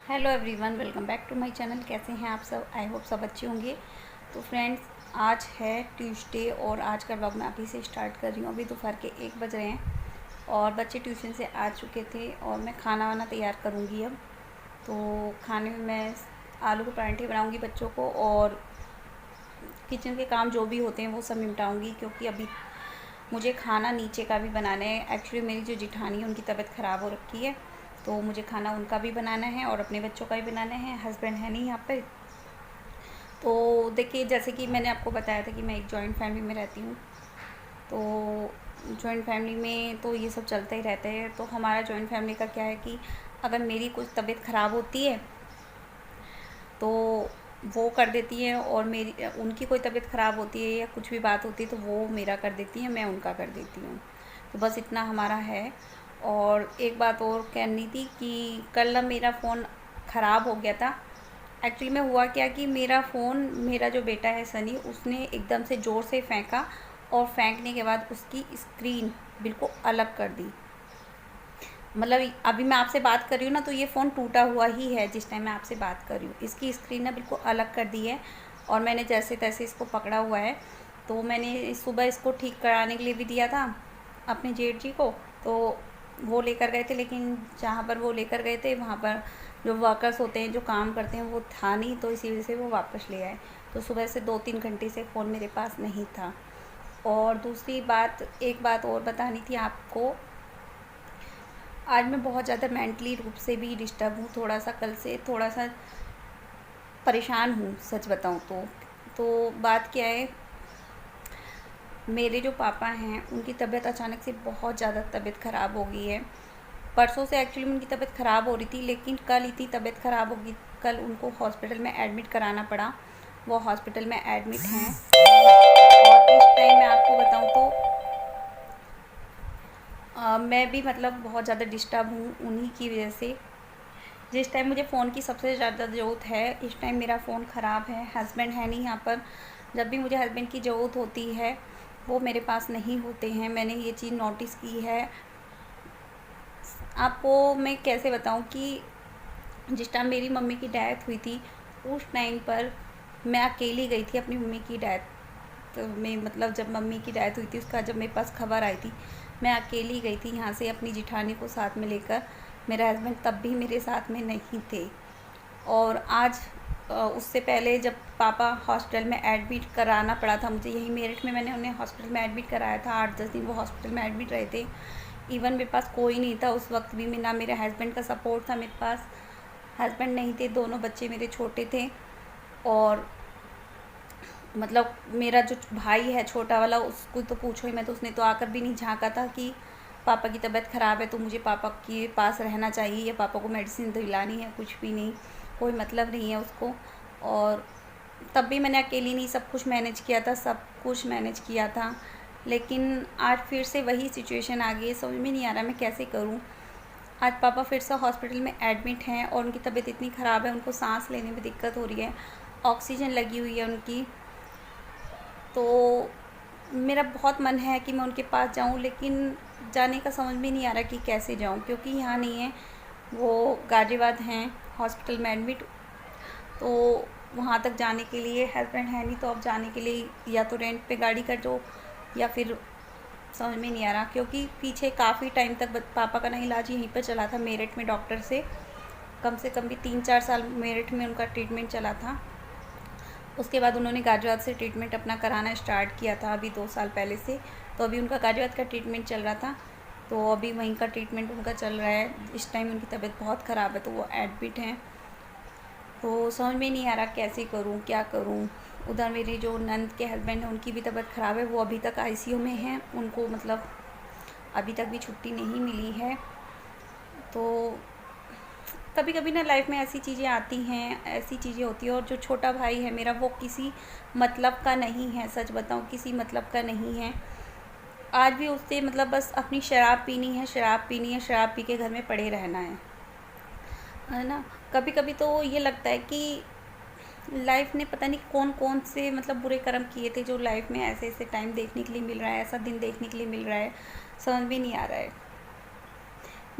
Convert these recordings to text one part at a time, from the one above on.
Hello everyone, welcome back to my channel. कैसे हैं आप सब? आई होप सब अच्छे होंगे। तो फ्रेंड्स, आज है ट्यूसडे और आज का ब्लॉग मैं अभी से स्टार्ट कर रही हूँ। अभी दोपहर के 1 बज रहे हैं और बच्चे ट्यूशन से आ चुके थे और मैं खाना वाना तैयार करूँगी अब। तो खाने में मैं आलू के पराठे बनाऊँगी बच्चों को, और किचन के काम जो भी होते हैं वो सब निपटाऊँगी, क्योंकि अभी मुझे खाना नीचे का भी बनाना है। एक्चुअली मेरी जो जिठानी है उनकी तबीयत ख़राब हो रखी है, तो मुझे खाना उनका भी बनाना है और अपने बच्चों का भी बनाना है। हस्बैंड है नहीं यहाँ पे। तो देखिए, जैसे कि मैंने आपको बताया था कि मैं एक जॉइंट फैमिली में रहती हूँ। तो जॉइंट फैमिली में तो ये सब चलता ही रहता है। तो हमारा जॉइंट फैमिली का क्या है कि अगर मेरी कुछ तबीयत ख़राब होती है तो वो कर देती है, और मेरी उनकी कोई तबीयत ख़राब होती है या कुछ भी बात होती है तो वो मेरा कर देती है, मैं उनका कर देती हूँ। तो बस इतना हमारा है। और एक बात और कहनी थी कि कल ना मेरा फ़ोन ख़राब हो गया था। एक्चुअली में हुआ क्या कि मेरा फ़ोन, मेरा जो बेटा है सनी, उसने एकदम से ज़ोर से फेंका और फेंकने के बाद उसकी स्क्रीन बिल्कुल अलग कर दी। मतलब अभी मैं आपसे बात कर रही हूँ ना, तो ये फ़ोन टूटा हुआ ही है जिस टाइम मैं आपसे बात कर रही हूँ। इसकी स्क्रीन ना बिल्कुल अलग कर दी है, और मैंने जैसे तैसे इसको पकड़ा हुआ है। तो मैंने सुबह इसको ठीक कराने के लिए भी दिया था अपने जेठ जी को। तो वो लेकर गए थे, लेकिन जहाँ पर वो लेकर गए थे वहाँ पर जो वर्कर्स होते हैं, जो काम करते हैं, वो था नहीं, तो इसी वजह से वो वापस ले आए। तो सुबह से 2-3 घंटे से फ़ोन मेरे पास नहीं था। और दूसरी बात, एक बात और बतानी थी आपको। आज मैं बहुत ज़्यादा मेंटली रूप से भी डिस्टर्ब हूँ, थोड़ा-सा कल से थोड़ा-सा परेशान हूँ, सच बताऊँ तो। तो बात क्या है, मेरे जो पापा हैं उनकी तबीयत अचानक से बहुत ज़्यादा तबीयत ख़राब हो गई है। परसों से एक्चुअली उनकी तबीयत ख़राब हो रही थी, लेकिन कल इतनी तबीयत ख़राब हो गई, कल उनको हॉस्पिटल में एडमिट कराना पड़ा। वो हॉस्पिटल में एडमिट हैं, और इस टाइम मैं आपको बताऊँ तो मैं भी मतलब बहुत ज़्यादा डिस्टर्ब हूँ उन्हीं की वजह से। जिस टाइम मुझे फ़ोन की सबसे ज़्यादा ज़रूरत है, इस टाइम मेरा फ़ोन ख़राब है, हस्बैंड है नहीं यहाँ पर। जब भी मुझे हस्बैंड की ज़रूरत होती है वो मेरे पास नहीं होते हैं, मैंने ये चीज़ नोटिस की है। आपको मैं कैसे बताऊँ कि जिस टाइम मेरी मम्मी की डेथ हुई थी, उस टाइम पर मैं अकेली गई थी अपनी मम्मी की डेथ में। मतलब जब मम्मी की डेथ हुई थी, उसका जब मेरे पास खबर आई थी, मैं अकेली गई थी यहाँ से अपनी जिठानी को साथ में लेकर। मेरे हस्बैंड तब भी मेरे साथ में नहीं थे। और आज उससे पहले जब पापा हॉस्पिटल में एडमिट कराना पड़ा था मुझे, यहीं मेरठ में मैंने उन्हें हॉस्पिटल में एडमिट कराया था। 8-10 दिन वो हॉस्पिटल में एडमिट रहे थे। इवन मेरे पास कोई नहीं था उस वक्त भी, ना मेरे हस्बैंड का सपोर्ट था मेरे पास। हस्बैंड नहीं थे, दोनों बच्चे मेरे छोटे थे। और मतलब मेरा जो भाई है छोटा वाला, उसको तो पूछो ही, मैं तो उसने तो आकर भी नहीं झाँका था कि पापा की तबीयत ख़राब है तो मुझे पापा के पास रहना चाहिए या पापा को मेडिसिन दिलानी है, कुछ भी नहीं। कोई मतलब नहीं है उसको। और तब भी मैंने अकेली नहीं सब कुछ मैनेज किया था, सब कुछ मैनेज किया था। लेकिन आज फिर से वही सिचुएशन आ गई है, समझ में नहीं आ रहा मैं कैसे करूँ। आज पापा फिर से हॉस्पिटल में एडमिट हैं और उनकी तबीयत इतनी ख़राब है, उनको सांस लेने में दिक्कत हो रही है, ऑक्सीजन लगी हुई है उनकी। तो मेरा बहुत मन है कि मैं उनके पास जाऊं, लेकिन जाने का समझ में नहीं आ रहा कि कैसे जाऊं, क्योंकि यहाँ नहीं है, वो गाज़ियाबाद हैं हॉस्पिटल में एडमिट। तो वहाँ तक जाने के लिए हस्बैंड है नहीं, तो अब जाने के लिए या तो रेंट पे गाड़ी कर दो या फिर समझ में नहीं आ रहा। क्योंकि पीछे काफ़ी टाइम तक पापा का ना इलाज यहीं पर चला था मेरठ में डॉक्टर से कम भी 3-4 साल मेरठ में उनका ट्रीटमेंट चला था। उसके बाद उन्होंने गाज़ियाबाद से ट्रीटमेंट अपना कराना स्टार्ट किया था अभी 2 साल पहले से। तो अभी उनका गाज़ियाबाद का ट्रीटमेंट चल रहा था, तो अभी वहीं का ट्रीटमेंट उनका चल रहा है। इस टाइम उनकी तबीयत बहुत ख़राब है, तो वो एडमिट हैं। तो समझ में नहीं आ रहा कैसे करूँ, क्या करूँ। उधर मेरी जो नंद के हस्बैंड हैं उनकी भी तबीयत ख़राब है, वो अभी तक आईसीयू में हैं, उनको मतलब अभी तक भी छुट्टी नहीं मिली है। तो कभी कभी ना लाइफ में ऐसी चीज़ें आती हैं, ऐसी चीज़ें होती हैं। और जो छोटा भाई है मेरा, वो किसी मतलब का नहीं है, सच बताऊँ किसी मतलब का नहीं है। आज भी उससे मतलब बस अपनी शराब पीनी है, शराब पीनी है, शराब पी के घर में पड़े रहना है ना। कभी कभी तो ये लगता है कि लाइफ ने पता नहीं कौन कौन से मतलब बुरे कर्म किए थे, जो लाइफ में ऐसे ऐसे टाइम देखने के लिए मिल रहा है, ऐसा दिन देखने के लिए मिल रहा है, समझ में नहीं आ रहा है।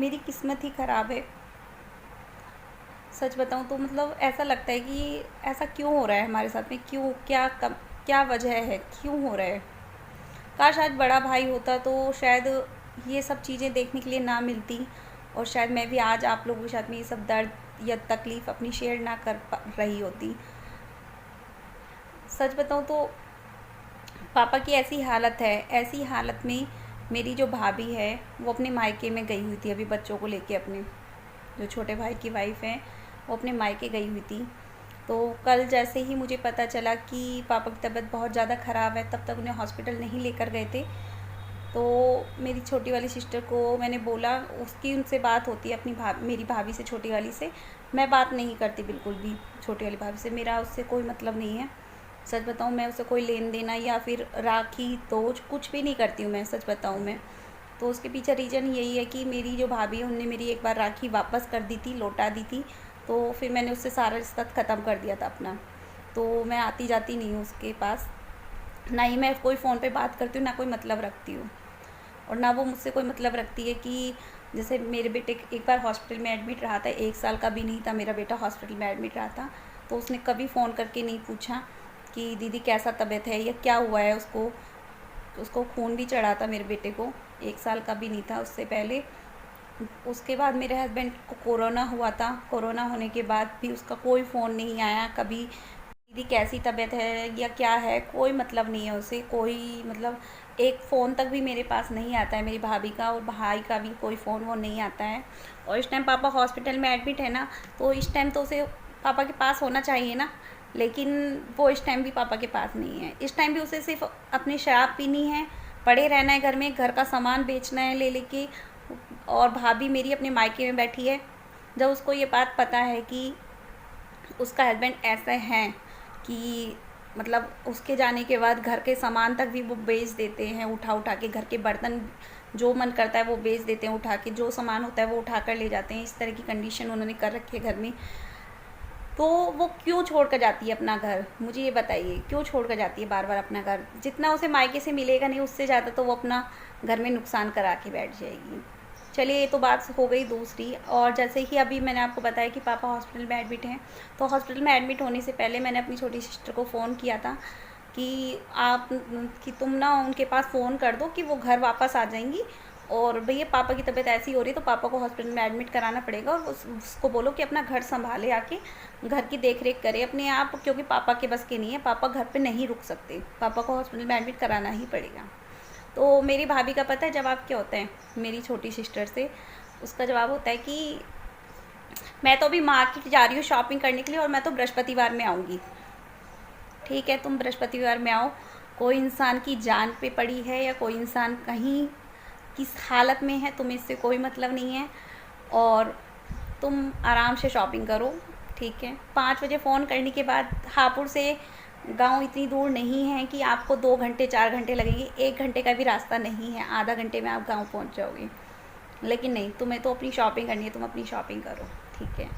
मेरी किस्मत ही ख़राब है, सच बताऊँ तो मतलब ऐसा लगता है कि ऐसा क्यों हो रहा है हमारे साथ में, क्यों, क्या वजह है, क्यों हो रहा है। काश आज बड़ा भाई होता तो शायद ये सब चीज़ें देखने के लिए ना मिलती, और शायद मैं भी आज आप लोगों के साथ में ये सब दर्द या तकलीफ़ अपनी शेयर ना कर रही होती। सच बताऊँ तो पापा की ऐसी हालत है, ऐसी हालत में मेरी जो भाभी है वो अपने मायके में गई हुई थी अभी बच्चों को लेके, अपने जो छोटे भाई की वाइफ है वो अपने मायके गई हुई थी। तो कल जैसे ही मुझे पता चला कि पापा की तबीयत बहुत ज़्यादा ख़राब है, तब तक उन्हें हॉस्पिटल नहीं लेकर गए थे। तो मेरी छोटी वाली सिस्टर को मैंने बोला, उसकी उनसे बात होती है अपनी मेरी भाभी से, छोटी वाली से। मैं बात नहीं करती बिल्कुल भी छोटी वाली भाभी से, मेरा उससे कोई मतलब नहीं है। सच बताऊँ मैं उससे कोई लेन देना या फिर राखी तोज कुछ भी नहीं करती हूँ मैं, सच बताऊँ मैं। तो उसके पीछे रीज़न यही है कि मेरी जो भाभी है उनने मेरी एक बार राखी वापस कर दी थी, लौटा दी थी। तो फिर मैंने उससे सारा रिश्ता ख़त्म कर दिया था अपना। तो मैं आती जाती नहीं हूँ उसके पास, ना ही मैं कोई फ़ोन पे बात करती हूँ, ना कोई मतलब रखती हूँ, और ना वो मुझसे कोई मतलब रखती है। कि जैसे मेरे बेटे एक बार हॉस्पिटल में एडमिट रहा था, 1 साल का भी नहीं था मेरा बेटा, हॉस्पिटल में एडमिट रहा था। तो उसने कभी फ़ोन करके नहीं पूछा कि दीदी कैसा तबीयत है या क्या हुआ है उसको। उसको खून भी चढ़ा था मेरे बेटे को, 1 साल का भी नहीं था उससे पहले। उसके बाद मेरे हस्बैंड को कोरोना हुआ था, कोरोना होने के बाद भी उसका कोई फ़ोन नहीं आया कभी, दीदी कैसी तबीयत है या क्या है, कोई मतलब नहीं है उसे, कोई मतलब एक फ़ोन तक भी मेरे पास नहीं आता है मेरी भाभी का, और भाई का भी कोई फ़ोन वो नहीं आता है। और इस टाइम पापा हॉस्पिटल में एडमिट है ना, तो इस टाइम तो उसे पापा के पास होना चाहिए ना, लेकिन वो इस टाइम भी पापा के पास नहीं है। इस टाइम भी उसे सिर्फ अपनी शराब पीनी है, पड़े रहना है घर में, घर का सामान बेचना है ले लेके। और भाभी मेरी अपने मायके में बैठी है। जब उसको ये बात पता है कि उसका हस्बैंड ऐसे हैं कि मतलब उसके जाने के बाद घर के सामान तक भी वो बेच देते हैं, उठा उठा के घर के बर्तन जो मन करता है वो बेच देते हैं, उठा के जो सामान होता है वो उठा कर ले जाते हैं, इस तरह की कंडीशन उन्होंने कर रखी है घर में। तो वो क्यों छोड़ कर जाती है अपना घर, मुझे ये बताइए, क्यों छोड़ कर जाती है बार बार अपना घर। जितना उसे मायके से मिलेगा नहीं, उससे ज़्यादा तो वो अपना घर में नुकसान करा के बैठ जाएगी। चलिए ये तो बात हो गई दूसरी। और जैसे ही अभी मैंने आपको बताया कि पापा हॉस्पिटल में एडमिट हैं, तो हॉस्पिटल में एडमिट होने से पहले मैंने अपनी छोटी सिस्टर को फ़ोन किया था कि तुम ना उनके पास फ़ोन कर दो कि वो घर वापस आ जाएंगी, और भैया पापा की तबीयत ऐसी हो रही है तो पापा को हॉस्पिटल में एडमिट कराना पड़ेगा, और उसको बोलो कि अपना घर संभाले, आके घर की देख रेख करे अपने आप, क्योंकि पापा के बस के नहीं है, पापा घर पे नहीं रुक सकते, पापा को हॉस्पिटल में एडमिट कराना ही पड़ेगा। तो मेरी भाभी का पता है जवाब क्या होता है मेरी छोटी सिस्टर से, उसका जवाब होता है कि मैं तो अभी मार्केट जा रही हूँ शॉपिंग करने के लिए, और मैं तो बृहस्पतिवार में आऊँगी। ठीक है, तुम बृहस्पतिवार में आओ, कोई इंसान की जान पे पड़ी है या कोई इंसान कहीं किस हालत में है तुम्हें इससे कोई मतलब नहीं है, और तुम आराम से शॉपिंग करो। ठीक है, 5 बजे फ़ोन करने के बाद, हापुड़ से गांव इतनी दूर नहीं है कि आपको 2 घंटे 4 घंटे लगेंगे, 1 घंटे का भी रास्ता नहीं है, आधा घंटे में आप गांव पहुंच जाओगे। लेकिन नहीं, तुम्हें तो अपनी शॉपिंग करनी है, तुम अपनी शॉपिंग करो। ठीक है,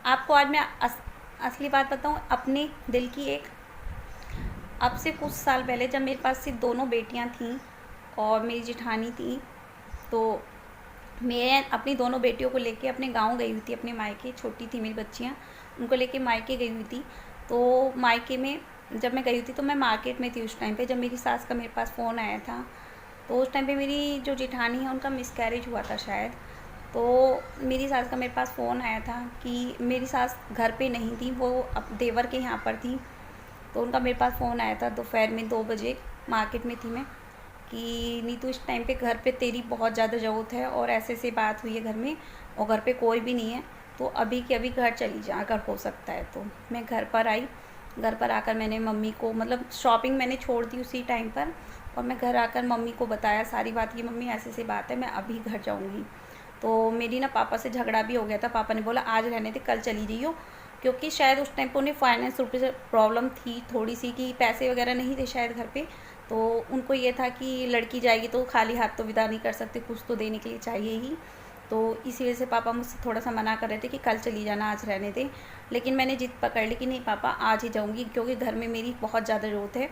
आपको आज मैं असली बात बताऊं अपने दिल की एक। अब से कुछ साल पहले जब मेरे पास सिर्फ दोनों बेटियां थीं और मेरी जेठानी थी, तो मैं अपनी दोनों बेटियों को लेके अपने गांव गई हुई थी, अपने मायके, छोटी थी मेरी बच्चियां, उनको लेके मायके गई हुई थी। तो मायके में जब मैं गई हुई थी तो मैं मार्केट में थी उस टाइम पे, जब मेरी सास का मेरे पास फ़ोन आया था। तो उस टाइम पे मेरी जो जेठानी है उनका मिसकैरेज हुआ था शायद। तो मेरी सास का मेरे पास फ़ोन आया था कि मेरी सास घर पे नहीं थी, वो अब देवर के यहाँ पर थी। तो उनका मेरे पास फ़ोन आया था दोपहर में 2 बजे, मार्केट में थी मैं, कि नीतू इस टाइम पे घर पे तेरी बहुत ज़्यादा ज़रूरत है, और ऐसे ऐसे बात हुई है घर में, और घर पे कोई भी नहीं है, तो अभी के अभी घर चली जा अगर हो सकता है तो। मैं घर पर आई, घर पर आकर मैंने मम्मी को, मतलब शॉपिंग मैंने छोड़ दी उसी टाइम पर, और मैं घर आकर मम्मी को बताया सारी बात कि मम्मी ऐसे ऐसी बात है, मैं अभी घर जाऊँगी। तो मेरी ना पापा से झगड़ा भी हो गया था, पापा ने बोला आज रहने दे, कल चली जाइयो, क्योंकि शायद उस टाइम पर उन्हें फाइनेंस रूप से प्रॉब्लम थी थोड़ी सी, कि पैसे वगैरह नहीं थे शायद घर पे। तो उनको ये था कि लड़की जाएगी तो खाली हाथ तो विदा नहीं कर सकते, कुछ तो देने के लिए चाहिए ही। तो इसी वजह से पापा मुझसे थोड़ा सा मना कर रहे थे कि कल चली जाना, आज रहने दे। लेकिन मैंने जिद पकड़ ली कि नहीं पापा आज ही जाऊँगी, क्योंकि घर में मेरी बहुत ज़्यादा ज़रूरत है,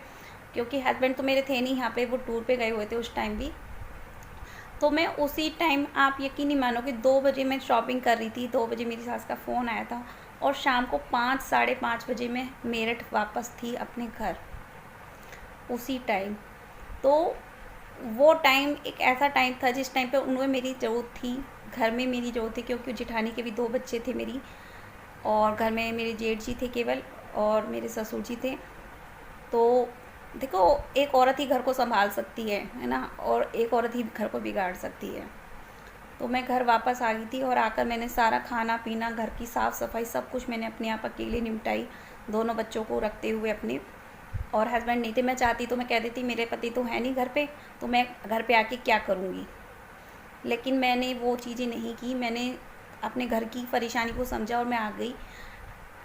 क्योंकि हस्बैंड तो मेरे थे नहीं यहाँ पे, वो टूर पे गए हुए थे उस टाइम भी। तो मैं उसी टाइम, आप यकीन नहीं मानोगे, 2 बजे मैं शॉपिंग कर रही थी, 2 बजे मेरी सास का फ़ोन आया था, और शाम को 5 साढ़े 5 बजे मैं मेरठ वापस थी अपने घर उसी टाइम। तो वो टाइम एक ऐसा टाइम था जिस टाइम पे उन्हें मेरी ज़रूरत थी, घर में मेरी ज़रूरत थी, क्योंकि जेठानी के भी 2 बच्चे थे मेरी, और घर में मेरे जेठ जी थे केवल, और मेरे ससुर जी थे। तो देखो, एक औरत ही घर को संभाल सकती है ना, और एक औरत ही घर को बिगाड़ सकती है। तो मैं घर वापस आ गई थी, और आकर मैंने सारा खाना पीना, घर की साफ़ सफाई सब कुछ मैंने अपने आप अकेले निपटाई, दोनों बच्चों को रखते हुए अपने। और हस्बैंड नहीं थे, मैं चाहती तो मैं कह देती मेरे पति तो है नहीं घर पे, तो मैं घर पे आके क्या करूँगी। लेकिन मैंने वो चीज़ें नहीं की, मैंने अपने घर की परेशानी को समझा और मैं आ गई,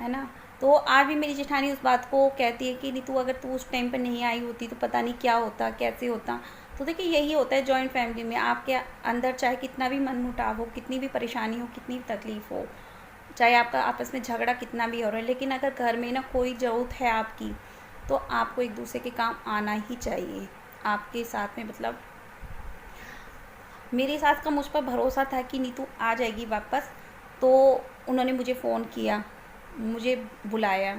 है ना। तो आज भी मेरी जेठानी उस बात को कहती है कि नीतू, अगर तू उस टाइम पर नहीं आई होती तो पता नहीं क्या होता, कैसे होता। तो देखिए, यही होता है जॉइंट फैमिली में, आपके अंदर चाहे कितना भी मनमुटाव हो, कितनी भी परेशानी हो, कितनी भी तकलीफ़ हो, चाहे आपका आपस में झगड़ा कितना भी हो रहा है, लेकिन अगर घर में ना कोई ज़रूरत है आपकी, तो आपको एक दूसरे के काम आना ही चाहिए। आपके साथ में मतलब मेरी सास का मुझ पर भरोसा था कि नीतू आ जाएगी वापस, तो उन्होंने मुझे फ़ोन किया, मुझे बुलाया।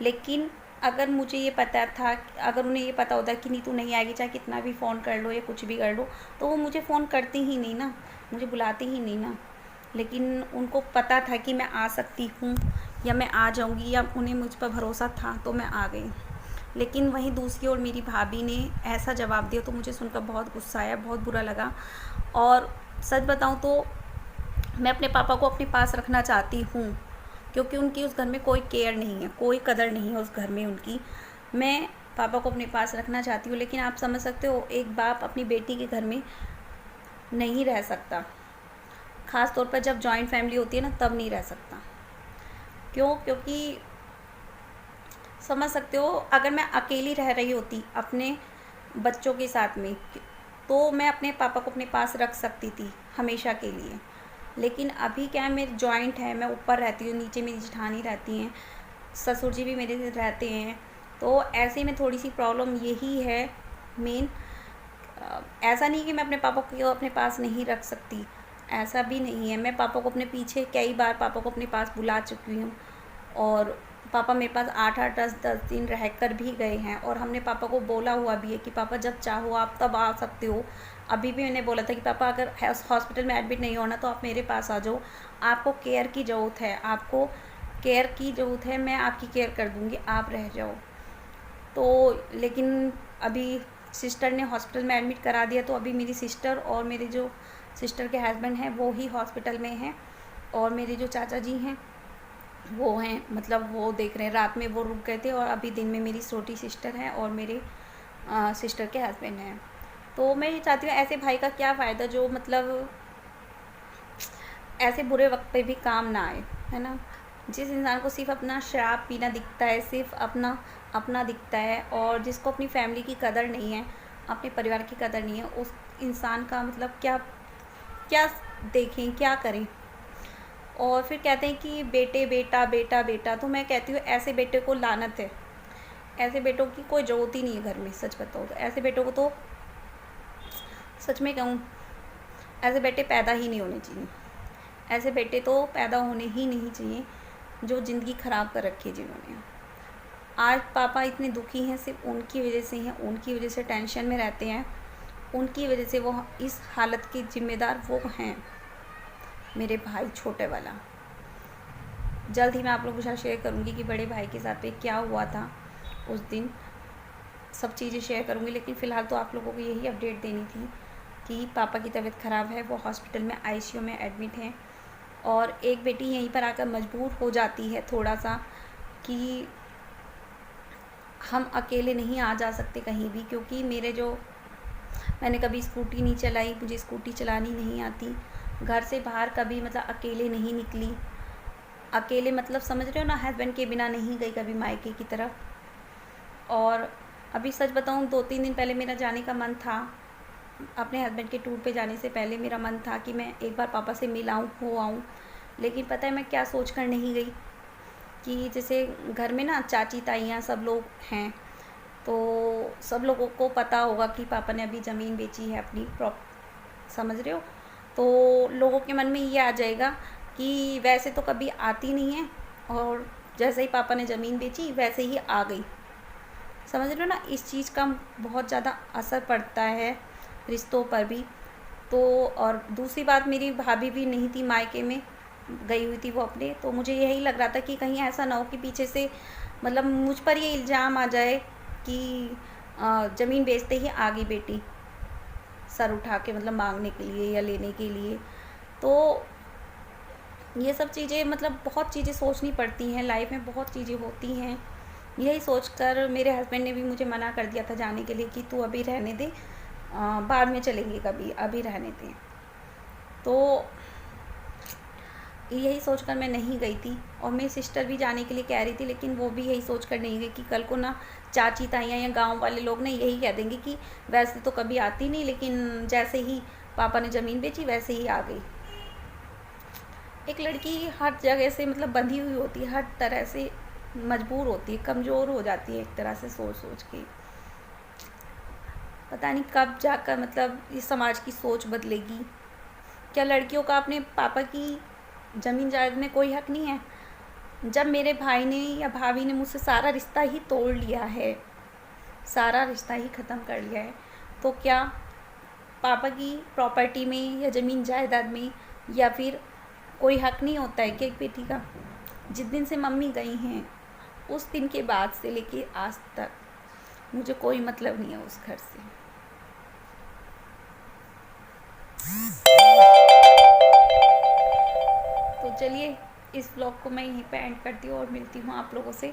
लेकिन अगर मुझे ये पता था, अगर उन्हें ये पता होता कि नीतू नहीं आएगी, चाहे कितना भी फ़ोन कर लो या कुछ भी कर लो, तो वो मुझे फ़ोन करती ही नहीं ना, मुझे बुलाती ही नहीं ना। लेकिन उनको पता था कि मैं आ सकती हूँ या मैं आ जाऊँगी, या उन्हें मुझ पर भरोसा था, तो मैं आ गई। लेकिन वहीं दूसरी ओर मेरी भाभी ने ऐसा जवाब दिया, तो मुझे सुनकर बहुत गुस्सा आया, बहुत बुरा लगा। और सच बताऊँ तो मैं अपने पापा को अपने पास रखना चाहती हूँ, क्योंकि उनकी उस घर में कोई केयर नहीं है, कोई कदर नहीं है उस घर में उनकी। मैं पापा को अपने पास रखना चाहती हूँ, लेकिन आप समझ सकते हो, एक बाप अपनी बेटी के घर में नहीं रह सकता, ख़ास तौर पर जब जॉइंट फैमिली होती है ना, तब नहीं रह सकता। क्यों? क्योंकि समझ सकते हो, अगर मैं अकेली रह रही होती अपने बच्चों के साथ में, तो मैं अपने पापा को अपने पास रख सकती थी हमेशा के लिए। लेकिन अभी क्या है, मेरी जॉइंट है, मैं ऊपर रहती हूँ, नीचे मेरी जेठानी रहती हैं, ससुर जी भी मेरे साथ रहते हैं। तो ऐसे में थोड़ी सी प्रॉब्लम यही है मेन। ऐसा नहीं कि मैं अपने पापा को अपने पास नहीं रख सकती, ऐसा भी नहीं है। मैं पापा को अपने पीछे कई बार पापा को अपने पास बुला चुकी हूँ, और पापा मेरे पास 8-8 10-10 दिन रहकर भी गए हैं, और हमने पापा को बोला हुआ भी है कि पापा जब चाहो आप तब आ सकते हो। अभी भी मैंने बोला था कि पापा अगर हॉस्पिटल में एडमिट नहीं होना तो आप मेरे पास आ जाओ, आपको केयर की ज़रूरत है, आपको केयर की ज़रूरत है, मैं आपकी केयर कर दूँगी, आप रह जाओ। तो लेकिन अभी सिस्टर ने हॉस्पिटल में एडमिट करा दिया, तो अभी मेरी सिस्टर और मेरे जो सिस्टर के हस्बैंड हैं वो ही हॉस्पिटल में हैं, और मेरे जो चाचा जी हैं वो हैं, मतलब वो देख रहे हैं। रात में वो रुक गए थे, और अभी दिन में मेरी छोटी सिस्टर है और मेरे सिस्टर के हस्बैंड हैं। तो मैं ये चाहती हूँ, ऐसे भाई का क्या फ़ायदा जो मतलब ऐसे बुरे वक्त पे भी काम ना आए, है ना। जिस इंसान को सिर्फ अपना शराब पीना दिखता है, सिर्फ अपना अपना दिखता है, और जिसको अपनी फैमिली की कदर नहीं है, अपने परिवार की कदर नहीं है, उस इंसान का मतलब क्या क्या देखें, क्या करें। और फिर कहते हैं कि बेटे बेटा बेटा बेटा, तो मैं कहती हूँ ऐसे बेटे को लानत है, ऐसे बेटों की कोई ज़रूरत ही नहीं है घर में। सच बताओ तो ऐसे बेटों को तो, सच में कहूँ, ऐसे बेटे पैदा ही नहीं होने चाहिए। ऐसे बेटे तो पैदा होने ही नहीं चाहिए जो ज़िंदगी ख़राब कर रखी है जिन्होंने। आज पापा इतने दुखी हैं, सिर्फ उनकी वजह से हैं, उनकी वजह से टेंशन में रहते हैं, उनकी वजह से वो इस हालत के ज़िम्मेदार वो हैं, मेरे भाई छोटे वाला। जल्द ही मैं आप लोगों के साथ शेयर करूँगी कि बड़े भाई के साथ पे क्या हुआ था उस दिन, सब चीज़ें शेयर करूँगी। लेकिन फ़िलहाल तो आप लोगों को यही अपडेट देनी थी कि पापा की तबीयत ख़राब है, वो हॉस्पिटल में आईसीयू में एडमिट हैं, और एक बेटी यहीं पर आकर मजबूर हो जाती है थोड़ा सा कि हम अकेले नहीं आ जा सकते कहीं भी, क्योंकि मैंने कभी स्कूटी नहीं चलाई, मुझे स्कूटी चलानी नहीं आती, घर से बाहर कभी मतलब अकेले नहीं निकली, अकेले मतलब समझ रहे हो ना, हस्बैंड के बिना नहीं गई कभी मायके की तरफ। और अभी सच बताऊँ, 2-3 दिन पहले मेरा जाने का मन था, अपने हस्बैंड के टूर पे जाने से पहले मेरा मन था कि मैं एक बार पापा से मिल आऊँ, हो आऊँ। लेकिन पता है मैं क्या सोच कर नहीं गई, कि जैसे घर में ना चाची ताइयाँ सब लोग हैं, तो सब लोगों को पता होगा कि पापा ने अभी ज़मीन बेची है अपनी समझ रहे हो। तो लोगों के मन में ये आ जाएगा कि वैसे तो कभी आती नहीं है, और जैसे ही पापा ने ज़मीन बेची वैसे ही आ गई। समझ रहे हो ना, इस चीज़ का बहुत ज़्यादा असर पड़ता है रिश्तों पर भी। तो और दूसरी बात, मेरी भाभी भी नहीं थी, मायके में गई हुई थी वो अपने। तो मुझे यही लग रहा था कि कहीं ऐसा ना हो कि पीछे से मतलब मुझ पर ये इल्ज़ाम आ जाए कि ज़मीन बेचते ही आ गई बेटी सर उठा के, मतलब मांगने के लिए या लेने के लिए। तो ये सब चीज़ें मतलब बहुत चीज़ें सोचनी पड़ती हैं लाइफ में, बहुत चीज़ें होती हैं। यही सोचकर मेरे हस्बैंड ने भी मुझे मना कर दिया था जाने के लिए कि तू अभी रहने दे, बाद में चलेंगे कभी, अभी रहने दे। तो यही सोचकर मैं नहीं गई थी। और मेरी सिस्टर भी जाने के लिए कह रही थी, लेकिन वो भी यही सोचकर नहीं गई कि कल को ना चाची ताइयाँ या गांव वाले लोग ना यही कह देंगे कि वैसे तो कभी आती नहीं, लेकिन जैसे ही पापा ने ज़मीन बेची वैसे ही आ गई। एक लड़की हर जगह से मतलब बंधी हुई होती है, हर तरह से मजबूर होती है, कमज़ोर हो जाती है एक तरह से सोच सोच के। पता नहीं कब जाकर मतलब इस समाज की सोच बदलेगी। क्या लड़कियों का अपने पापा की ज़मीन जायदाद में कोई हक नहीं है? जब मेरे भाई ने या भाभी ने मुझसे सारा रिश्ता ही तोड़ लिया है, सारा रिश्ता ही ख़त्म कर लिया है, तो क्या पापा की प्रॉपर्टी में या ज़मीन जायदाद में या फिर कोई हक नहीं होता है क्या एक बेटी का? जिस दिन से मम्मी गई हैं उस दिन के बाद से लेके आज तक मुझे कोई मतलब नहीं है उस घर से। तो चलिए, इस व्लॉग को मैं यहीं पे एंड करती हूँ और मिलती हूँ आप लोगों से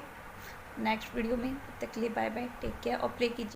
नेक्स्ट वीडियो में। तब तक के लिए बाय बाय, टेक केयर और प्रे कीजिए।